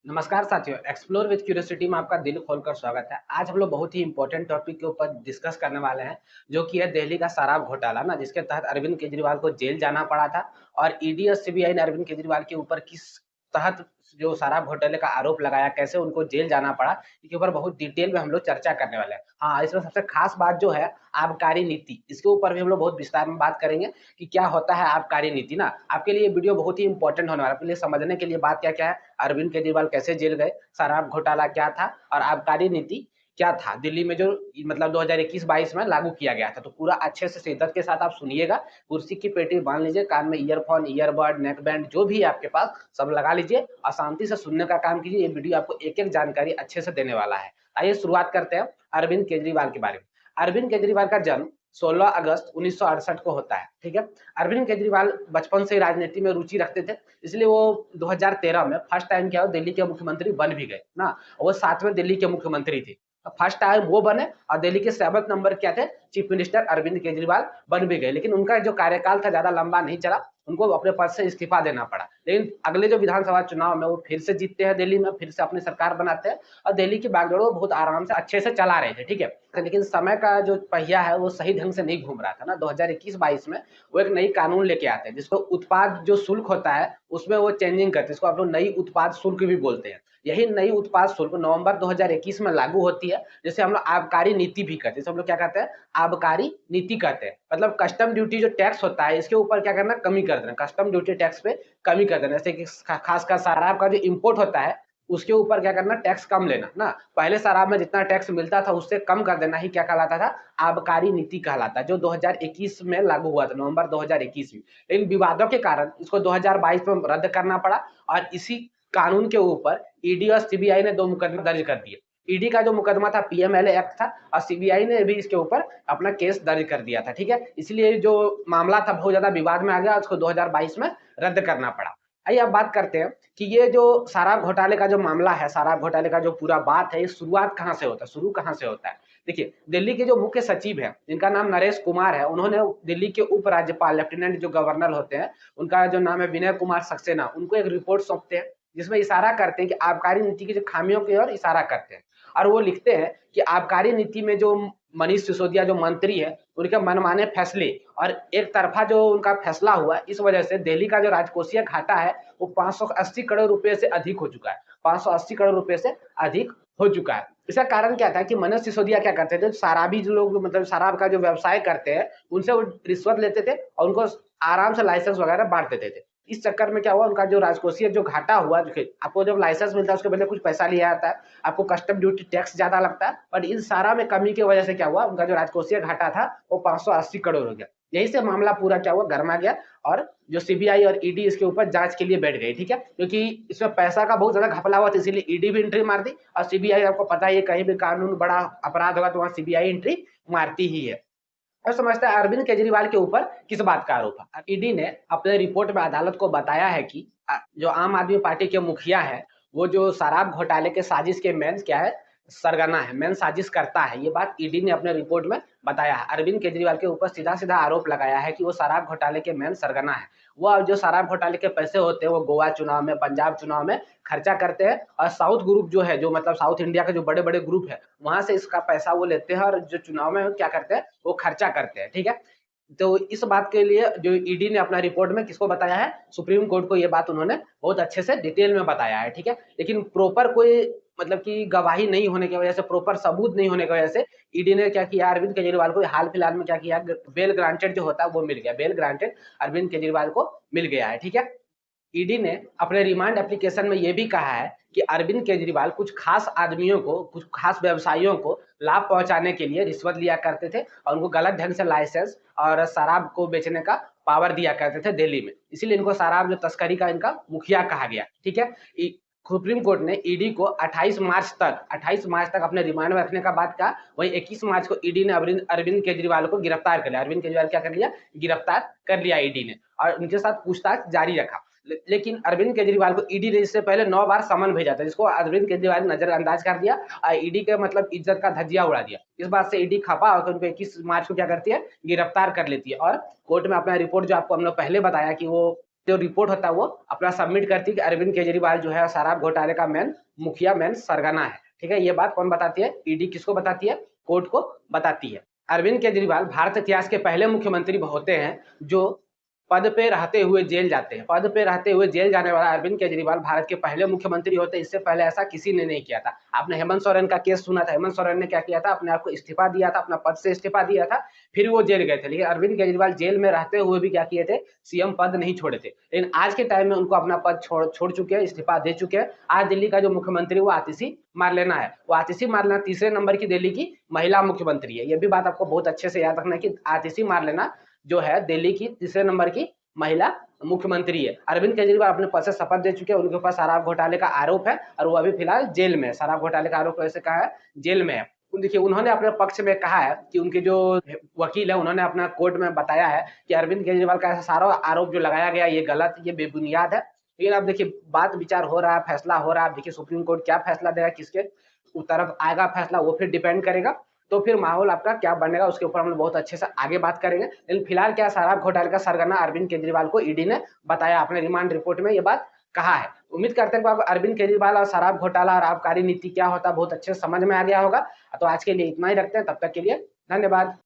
नमस्कार साथियों, explore with curiosity में आपका दिल खोलकर स्वागत है। आज हम लोग बहुत ही इंपॉर्टेंट टॉपिक के ऊपर डिस्कस करने वाले हैं, जो कि है दिल्ली का शराब घोटाला ना, जिसके तहत अरविंद केजरीवाल को जेल जाना पड़ा था। और ईडी और सीबीआई ने अरविंद केजरीवाल के ऊपर किस तहत जो शराब घोटाले का आरोप लगाया, कैसे उनको जेल जाना पड़ा, इसके ऊपर बहुत डिटेल में हम लोग चर्चा करने वाले हैं। हाँ, इसमें सबसे खास बात जो है आबकारी नीति, इसके ऊपर भी हम लोग बहुत विस्तार में बात करेंगे कि क्या होता है आबकारी नीति ना। आपके लिए वीडियो बहुत ही इंपॉर्टेंट होने वाला है, आपके लिए समझने के लिए बात क्या क्या है, अरविंद केजरीवाल कैसे जेल गए, शराब घोटाला क्या था और आबकारी नीति क्या था दिल्ली में जो मतलब 2021-22 में लागू किया गया था। तो पूरा अच्छे से शिद्दत के साथ आप सुनिएगा, कुर्सी की पेटी बांध लीजिए, कान में ईयरफोन, ईयरबड, नेक बैंड जो भी है आपके पास सब लगा लीजिए और शांति से सुनने का काम कीजिए। ये वीडियो आपको एक एक जानकारी अच्छे से देने वाला है। आइए शुरुआत करते हैं अरविंद केजरीवाल के बारे में। अरविंद केजरीवाल का जन्म 16 अगस्त 1968 को होता है। ठीक है। अरविंद केजरीवाल बचपन से राजनीति में रुचि रखते थे, इसलिए वो 2013 में फर्स्ट टाइम क्या हो दिल्ली के मुख्यमंत्री बन भी गए ना। वो 7वें दिल्ली के मुख्यमंत्री थे। फर्स्ट टाइम वो बने और दिल्ली के 7th नंबर क्या थे, चीफ मिनिस्टर अरविंद केजरीवाल बन भी गए। लेकिन उनका जो कार्यकाल था ज्यादा लंबा नहीं चला, उनको अपने पद से इस्तीफा देना पड़ा। लेकिन अगले जो विधानसभा चुनाव में वो फिर से जीतते हैं दिल्ली में, फिर से अपनी सरकार बनाते हैं और दिल्ली की बागडोर वो बहुत आराम से अच्छे से चला रहे थे। ठीक है। लेकिन समय का जो पहिया है वो सही ढंग से नहीं घूम रहा था ना। 2021-22 में वो एक नई कानून लेके आते हैं, जिसको उत्पाद जो शुल्क होता है उसमें वो चेंजिंग करते हैं, इसको आप लोग नई उत्पाद शुल्क भी बोलते हैं। यही नई उत्पाद शुल्क नवंबर 2021 में लागू होती है, जिसे हम लोग आबकारी नीति भी कहते हैं। जिसे हम लोग क्या कहते हैं, आबकारी नीति कहते हैं। मतलब कस्टम ड्यूटी जो टैक्स होता है इसके ऊपर क्या करना, कमी कर देना, कस्टम ड्यूटी टैक्स पे कमी कर देना। जैसे कि खासकर शराब का जो इम्पोर्ट होता है उसके ऊपर क्या करना, टैक्स कम लेना ना। पहले शराब में जितना टैक्स मिलता था उससे कम कर देना ही क्या कहलाता था, आबकारी नीति कहलाता है, जो 2021 में लागू हुआ था, नवंबर 2021 में। लेकिन विवादों के कारण इसको 2022 में रद्द करना पड़ा और इसी कानून के ऊपर ईडी और सीबीआई ने 2 मुकदमे दर्ज कर दिए। ईडी का जो मुकदमा था पीएमएलए एक्ट था और सीबीआई ने भी इसके ऊपर अपना केस दर्ज कर दिया था। ठीक है। इसलिए जो मामला था बहुत ज्यादा विवाद में आ गया, उसको 2022 में रद्द करना पड़ा। आइए अब बात करते हैं कि ये जो शराब घोटाले का जो मामला है, शराब घोटाले का जो पूरा बात है, ये शुरुआत कहाँ से होता है, शुरू कहाँ से होता है। देखिए, दिल्ली के जो मुख्य सचिव है जिनका नाम नरेश कुमार है, उन्होंने दिल्ली के उप राज्यपाल लेफ्टिनेंट जो गवर्नर होते हैं, उनका जो नाम है विनय कुमार सक्सेना, उनको एक रिपोर्ट सौंपते हैं जिसमें इशारा करते हैं कि आबकारी नीति की जो खामियों की ओर इशारा करते हैं। और वो लिखते हैं कि आबकारी नीति में जो मनीष सिसोदिया जो मंत्री है, उनके मनमाने फैसले और एक तरफा जो उनका फैसला हुआ, इस वजह से दिल्ली का जो राजकोषीय घाटा है वो 580 करोड़ रुपए से अधिक हो चुका है। 580 करोड़ रुपए से अधिक हो चुका है। इसका कारण क्या था कि मनीष सिसोदिया क्या करते थे, शराबी जो लोग मतलब शराब का जो व्यवसाय करते हैं उनसे वो रिश्वत लेते थे और उनको आराम से लाइसेंस वगैरह बांट देते थे। इस चक्कर में क्या हुआ, उनका जो राजकोषीय जो घाटा हुआ, जो आपको जब लाइसेंस मिलता है उसके बदले कुछ पैसा लिया जाता है, आपको कस्टम ड्यूटी टैक्स ज्यादा लगता है, और इन सारा में कमी की वजह से क्या हुआ, उनका जो राजकोषीय घाटा था वो 580 करोड़ हो गया। यही से मामला पूरा क्या हुआ, गर्मा गया और जो सीबीआई और ईडी इसके ऊपर जांच के लिए बैठ गई। ठीक है। क्योंकि इसमें पैसा का बहुत ज्यादा घपला हुआ था, इसीलिए ईडी भी एंट्री मार दी और सीबीआई, आपको पता ही है कहीं भी कानून बड़ा अपराध होगा तो वहां सीबीआई एंट्री मारती ही है। अब समझते हैं अरविंद केजरीवाल के ऊपर किस बात का आरोप है। ईडी ने अपने रिपोर्ट में अदालत को बताया है कि जो आम आदमी पार्टी के मुखिया है, वो जो शराब घोटाले के साजिश के मेन क्या है, सरगना है, मेन साजिश करता है। ये बात ईडी ने अपने रिपोर्ट में बताया है। अरविंद केजरीवाल के ऊपर सीधा सीधा आरोप लगाया है कि वो शराब घोटाले के मेन सरगना है। वो जो शराब घोटाले के पैसे होते हैं वो गोवा चुनाव में, पंजाब चुनाव में खर्चा करते हैं और साउथ ग्रुप जो है, जो मतलब साउथ इंडिया के जो बड़े बड़े ग्रुप है, वहां से इसका पैसा वो लेते हैं और जो चुनाव में क्या करते हैं वो खर्चा करते हैं। ठीक है। तो इस बात के लिए जो ईडी ने अपना रिपोर्ट में किसको बताया है, सुप्रीम कोर्ट को, ये बात उन्होंने बहुत अच्छे से डिटेल में बताया है। ठीक है। लेकिन प्रॉपर कोई मतलब कि गवाही नहीं होने की वजह से, प्रॉपर सबूत नहीं होने की वजह से ईडी ने क्या किया, अरविंद केजरीवाल को हाल फिलहाल में क्या किया, बेल ग्रांटेड जो होता है वो मिल गया, बेल ग्रांटेड अरविंद केजरीवाल को मिल गया है। ठीक है। ईडी ने अपने रिमांड एप्लीकेशन में यह भी कहा है कि अरविंद केजरीवाल कुछ खास आदमियों को, कुछ खास व्यवसायियों को लाभ पहुंचाने के लिए रिश्वत लिया करते थे और उनको गलत ढंग से लाइसेंस और शराब को बेचने का पावर दिया करते थे दिल्ली में। इसीलिए इनको शराब जो तस्करी का इनका मुखिया कहा गया। ठीक है। सुप्रीम कोर्ट ने ईडी को 28 मार्च तक अपने रिमांड में रखने का बात कहा। वहीं 21 मार्च को ईडी ने अरविंद केजरीवाल को गिरफ्तार कर लिया। अरविंद केजरीवाल क्या कर लिया, गिरफ्तार कर लिया ईडी ने, और उनके साथ पूछताछ जारी रखा। लेकिन अरविंद केजरीवाल को ईडी ने इससे पहले 9 बार समन भेजा था, जिसको अरविंद केजरीवाल ने नजरअंदाज कर दिया और ईडी के मतलब इज्जत का धज्जिया उड़ा दिया। इस बात से ईडी खपा होकर उनको 21 मार्च को क्या करती है, गिरफ्तार कर लेती है। और कोर्ट में अपना रिपोर्ट जो आपको हम लोग पहले बताया कि वो जो रिपोर्ट होता है वो अपना सबमिट करती है कि अरविंद केजरीवाल जो है शराब घोटाले का मेन मुखिया मेन सरगना है। ठीक है, ये बात कौन बताती है? ईडी किसको बताती है? कोर्ट को बताती है। अरविंद केजरीवाल भारत इतिहास के पहले मुख्यमंत्री होते हैं जो पद पे रहते हुए जेल जाते हैं। पद पे रहते हुए जेल जाने वाला अरविंद केजरीवाल भारत के पहले मुख्यमंत्री होते हैं। इससे पहले ऐसा किसी ने नहीं किया था। आपने हेमंत सोरेन का केस सुना था। हेमंत सोरेन ने क्या किया था? अपने आप को इस्तीफा दिया था, अपना पद से इस्तीफा दिया था, फिर वो जेल गए थे। लेकिन अरविंद केजरीवाल जेल में रहते हुए भी क्या किए थे? सीएम पद नहीं छोड़े थे। लेकिन आज के टाइम में उनको अपना पद छोड़ चुके हैं, इस्तीफा दे चुके हैं। आज दिल्ली का जो मुख्यमंत्री वो आतिशी मारलेना है। वो आतिशी मारलेना तीसरे नंबर की दिल्ली की महिला मुख्यमंत्री है। ये भी बात आपको बहुत अच्छे से याद रखना है कि आतिशी मारलेना जो है दिल्ली की तीसरे नंबर की महिला मुख्यमंत्री है। अरविंद केजरीवाल अपने पद से शपथ दे चुके हैं। उनके ऊपर शराब घोटाले का आरोप है और वो अभी फिलहाल जेल में है। शराब घोटाले का आरोप वैसे कहा है, जेल में है। देखिए, उन्होंने अपने पक्ष में कहा है कि उनके जो वकील है उन्होंने अपना कोर्ट में बताया है कि अरविंद केजरीवाल का ऐसा सारा आरोप जो लगाया गया ये गलत, ये बेबुनियाद है। लेकिन अब देखिए बात विचार हो रहा है, फैसला हो रहा है। देखिए सुप्रीम कोर्ट क्या फैसला देगा, किसके तरफ आएगा फैसला, वो फिर डिपेंड करेगा। तो फिर माहौल आपका क्या बनेगा उसके ऊपर हम लोग बहुत अच्छे से आगे बात करेंगे। लेकिन फिलहाल क्या शराब घोटाले का सरगना अरविंद केजरीवाल को ईडी ने बताया, अपने रिमांड रिपोर्ट में ये बात कहा है। उम्मीद करते हैं कि आपको अरविंद केजरीवाल और शराब घोटाला और आबकारी नीति क्या होता है बहुत अच्छे से समझ में आ गया होगा। तो आज के लिए इतना ही रखते हैं, तब तक के लिए धन्यवाद।